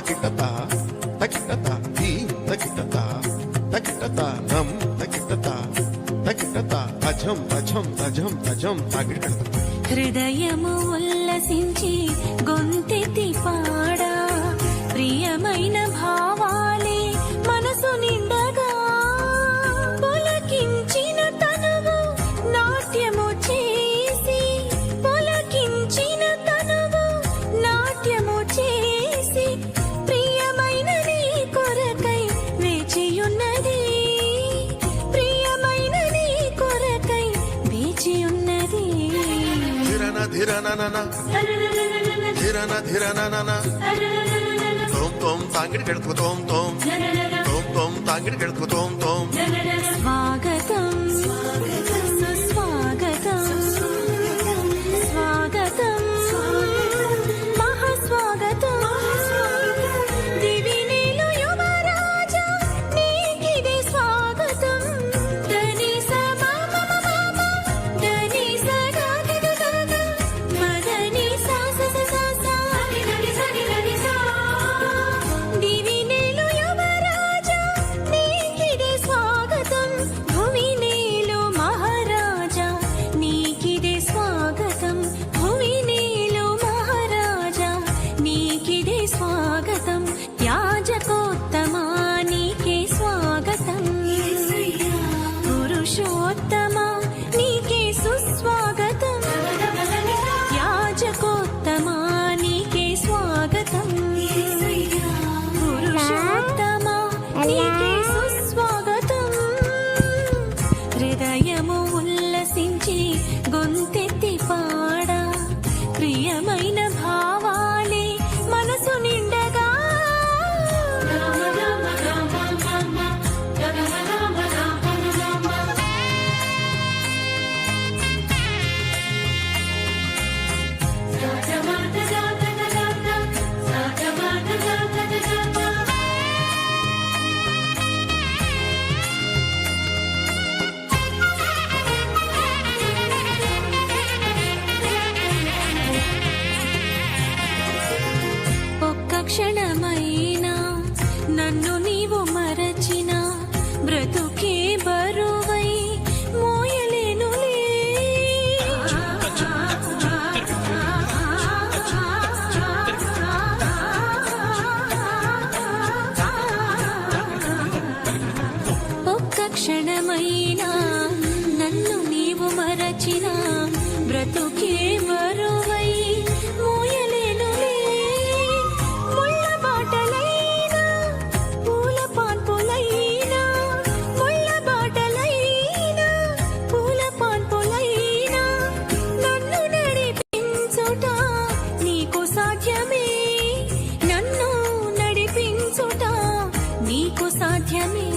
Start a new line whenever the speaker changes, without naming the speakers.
తకిటత తకిటత దీం తకిటత తకిటత నం తకిటత తకిటత అజం అజం అజం అజం తకిటత.
హృదయము ఉల్లసించి గొంతెత్తి పాడా ప్రియమైన భావాలే మనసు నిండగా పొలకించిన తనువు నాట్యము చేసి పొలకించిన తనువు నాట్యము చేసి ప్రియమైన నీ కొరకై వేచియున్నది ప్రియమైన నీ కొరకై వేచియున్నది.
ధిరన ధిరన ధిరన ధిరన తోం తోం తాంగిడి గడుపు తోం తోం తోం తోం తాంగిడి గడుపు తోం తోం.
స్వాగతం సుస్వాగతం స్వాగతం మహాస్వాగతం దివినేలు యువరాజా నీకిదే స్వాగతం. ధనిస మమ మమ ధనిస గగ గగ మదని సా స స సా దివినేలు యువరాజా నీకిదే స్వాగతం భువినేలు మహారాజా నీకిదే స్వాగతం భువినేలు మహారాజా నీకిదే స్వాగతం యాజకోత్తమా నీకే స్వాగతం పురుషోత్తమా నీకే సుస్వాగతం యాజకోత్తమా నీకే స్వాగతం పురుషోత్తమా నీకే సుస్వాగతం. హృదయము ఉల్లసించి గొంతెత్తి పాడా ప్రియమైన భావాలే మనసు నిండగా ఒక్క క్షణమైనా నన్ను నీవు మరచిన బ్రతుకే బరువై మోయలేనులే. ఒక్క క్షణమైనా నన్ను నీవు మరచిన బ్రతుకే బరువై మోయలేనులే. ముళ్ళ బాటలైనా పూల పాన్పులైనా ముళ్ళ బాటలైనా పూల పాన్పులైనా నన్ను నడిపించుట నీకు సాధ్యమే నన్ను నడిపించుట నీకు సాధ్యమే.